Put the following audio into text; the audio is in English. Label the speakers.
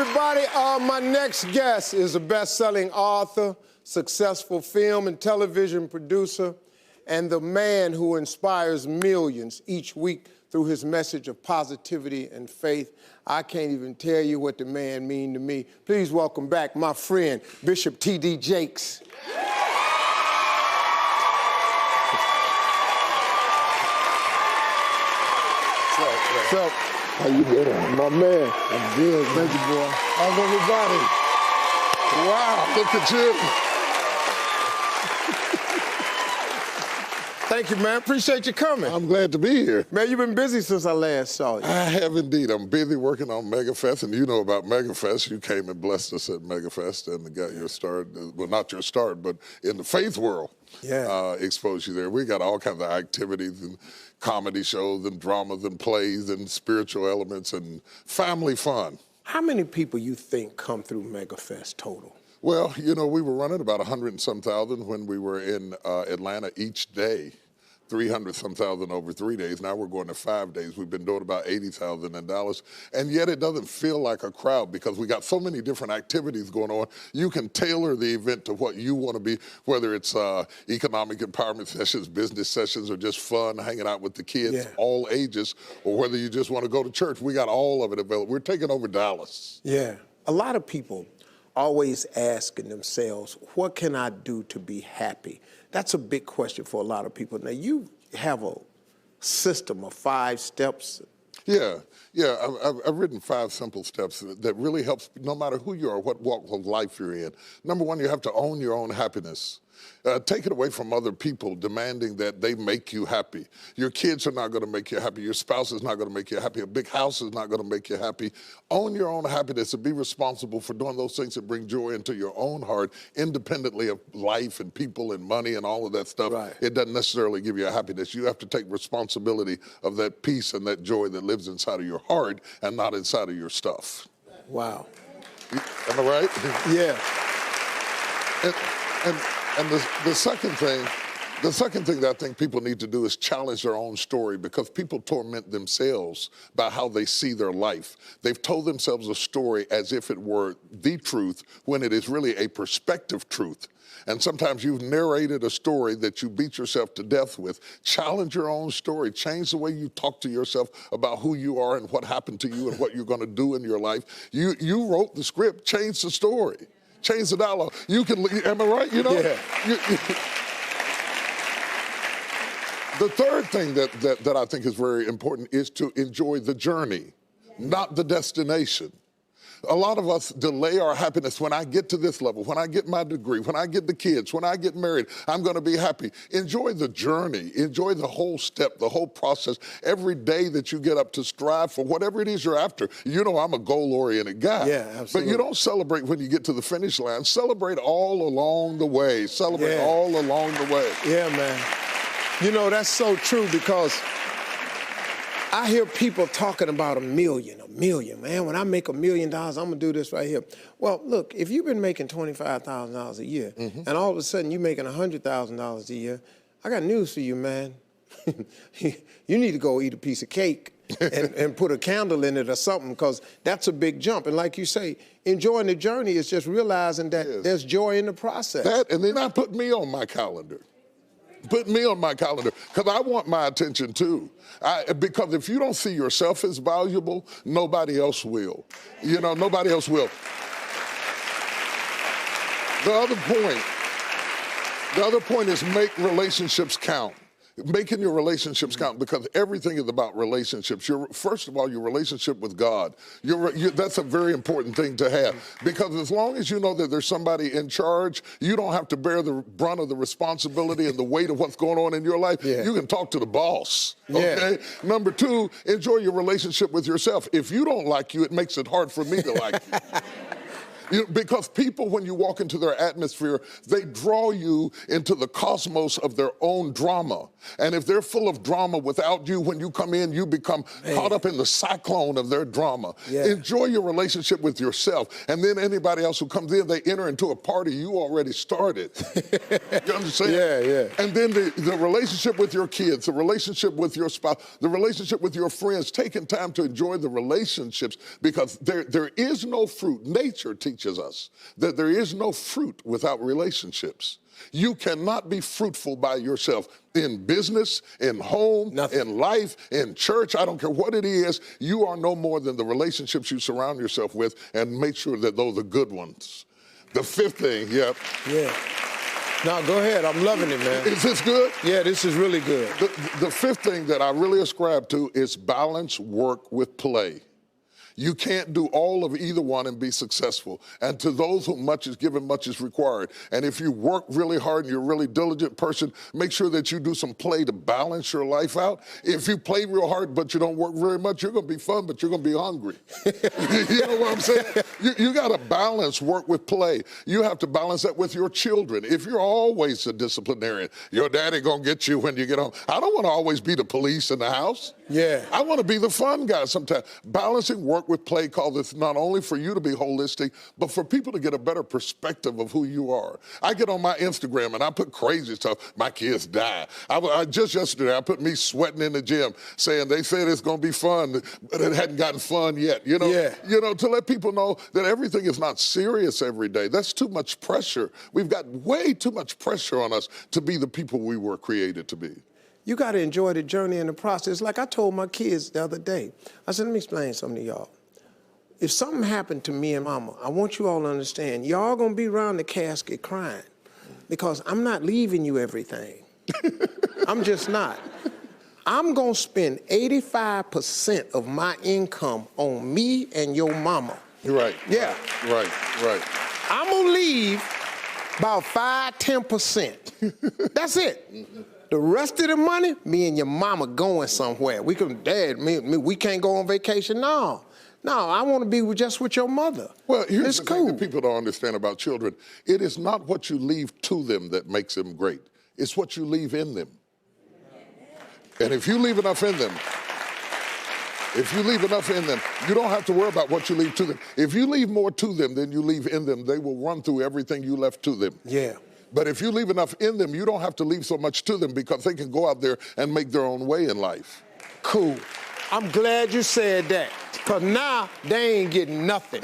Speaker 1: everybody. My next guest is a best-selling author, successful film and television producer, and the man who inspires millions each week through his message of positivity and faith. I can't even tell you what the man means to me. Please welcome back my friend, Bishop T.D. Jakes. What's up?
Speaker 2: How you doing?
Speaker 1: My man.
Speaker 2: I'm good.
Speaker 1: Thank you, boy.
Speaker 2: How's everybody? Wow, look at you.
Speaker 1: Thank you, man. Appreciate you coming.
Speaker 2: I'm glad to be here.
Speaker 1: Man, you've been busy since I last saw you.
Speaker 2: I have indeed. I'm busy working on MegaFest, and you know about MegaFest. You came and blessed us at MegaFest and got your start, well, not your start, but in the faith world.
Speaker 1: Yeah.
Speaker 2: Exposed you there. We got all kinds of activities and comedy shows and dramas and plays and spiritual elements and family fun.
Speaker 1: How many people you think come through MegaFest total?
Speaker 2: Well, you know, we were running about 100 and some thousand when we were in Atlanta each day. 300 some thousand over 3 days. Now we're going to 5 days. We've been doing about 80,000 in Dallas. And yet it doesn't feel like a crowd because we got so many different activities going on. You can tailor the event to what you want to be, whether it's economic empowerment sessions, business sessions, or just fun, hanging out with the kids, all ages, or whether you just want to go to church. We got all of it available. We're taking over Dallas.
Speaker 1: Yeah. A lot of people always asking themselves, what can I do to be happy? That's a big question for a lot of people. Now, you have a system of 5 steps.
Speaker 2: Yeah. I've written 5 simple steps that really helps no matter who you are, what walk of life you're in. Number 1, you have to own your own happiness. Take it away from other people demanding that they make you happy. Your kids are not going to make you happy. Your spouse is not going to make you happy. A big house is not going to make you happy. Own your own happiness and be responsible for doing those things that bring joy into your own heart, independently of life and people and money and all of that stuff.
Speaker 1: Right.
Speaker 2: It doesn't necessarily give you a happiness. You have to take responsibility of that peace and that joy that lives inside of your heart and not inside of your stuff.
Speaker 1: Wow.
Speaker 2: Am I right?
Speaker 1: Yeah.
Speaker 2: And the second thing that I think people need to do is challenge their own story because people torment themselves by how they see their life. They've told themselves a story as if it were the truth when it is really a perspective truth. And sometimes you've narrated a story that you beat yourself to death with. Challenge your own story. Change the way you talk to yourself about who you are and what happened to you and what you're going to do in your life. You wrote the script. Change the story. Change the dialogue. You can, am I right? You know?
Speaker 1: Yeah.
Speaker 2: The third thing that I think is very important is to enjoy the journey, not the destination. A lot of us delay our happiness. When I get to this level, when I get my degree, when I get the kids, when I get married, I'm going to be happy. Enjoy the journey. Enjoy the whole step, the whole process. Every day that you get up to strive for whatever it is you're after. You know I'm a goal-oriented guy.
Speaker 1: Yeah, absolutely.
Speaker 2: But you don't celebrate when you get to the finish line. Celebrate all along the way. Celebrate all along the way.
Speaker 1: Yeah, man. You know, that's so true because I hear people talking about a million, man. When I make $1 million, I'm gonna do this right here. Well, look, if you've been making $25,000 a year, and all of a sudden you're making $100,000 a year, I got news for you, man. You need to go eat a piece of cake and put a candle in it or something, because that's a big jump. And like you say, enjoying the journey is just realizing that there's joy in the process.
Speaker 2: That, and then I put me on my calendar. Put me on my calendar, because I want my attention too. Because if you don't see yourself as valuable, nobody else will. You know, nobody else will. The other point is make relationships count. Making your relationships count, because everything is about relationships. First of all, your relationship with God. That's a very important thing to have, because as long as you know that there's somebody in charge, you don't have to bear the brunt of the responsibility and the weight of what's going on in your life.
Speaker 1: Yeah.
Speaker 2: You can talk to the boss, okay? Number 2, enjoy your relationship with yourself. If you don't like you, it makes it hard for me to like you. Because people, when you walk into their atmosphere, they draw you into the cosmos of their own drama. And if they're full of drama without you, when you come in, you become caught up in the cyclone of their drama.
Speaker 1: Yeah.
Speaker 2: Enjoy your relationship with yourself. And then anybody else who comes in, they enter into a party you already started. You understand?
Speaker 1: Yeah, yeah.
Speaker 2: And then the relationship with your kids, the relationship with your spouse, the relationship with your friends, taking time to enjoy the relationships, because there is no fruit. Nature teaches us that there is no fruit without relationships. You cannot be fruitful by yourself in business, in home, in life, in church. I don't care what it is. You are no more than the relationships you surround yourself with, and make sure that those are good ones. The fifth thing,
Speaker 1: Yeah. Now, go ahead. I'm loving it, man.
Speaker 2: Is this good?
Speaker 1: Yeah, this is really good.
Speaker 2: The fifth thing that I really ascribe to is balance work with play. You can't do all of either one and be successful. And to those whom much is given, much is required. And if you work really hard and you're a really diligent person, make sure that you do some play to balance your life out. If you play real hard but you don't work very much, you're going to be fun, but you're going to be hungry. You know what I'm saying? You got to balance work with play. You have to balance that with your children. If you're always a disciplinarian, your daddy going to get you when you get home. I don't want to always be the police in the house.
Speaker 1: Yeah.
Speaker 2: I want to be the fun guy sometimes. Balancing work with play called this not only for you to be holistic, but for people to get a better perspective of who you are. I get on my Instagram and I put crazy stuff. My kids die. Just yesterday, I put me sweating in the gym saying they said it's going to be fun, but it hadn't gotten fun yet. You know, to let people know that everything is not serious every day. That's too much pressure. We've got way too much pressure on us to be the people we were created to be.
Speaker 1: You got to enjoy the journey and the process. Like I told my kids the other day, I said, let me explain something to y'all. If something happened to me and mama, I want you all to understand, y'all gonna be around the casket crying, because I'm not leaving you everything. I'm just not. I'm gonna spend 85% of my income on me and your mama.
Speaker 2: Right.
Speaker 1: Yeah.
Speaker 2: Right.
Speaker 1: I'm gonna leave about 5–10%. That's it. The rest of the money, me and your mama going somewhere. We can, Dad, we can't go on vacation. No, I want to be just with your mother.
Speaker 2: Well, here's the thing that people don't understand about children. It is not what you leave to them that makes them great. It's what you leave in them. And if you leave enough in them, you don't have to worry about what you leave to them. If you leave more to them than you leave in them, they will run through everything you left to them.
Speaker 1: Yeah.
Speaker 2: But if you leave enough in them, you don't have to leave so much to them, because they can go out there and make their own way in life.
Speaker 1: Cool. I'm glad you said that, because now they ain't getting nothing.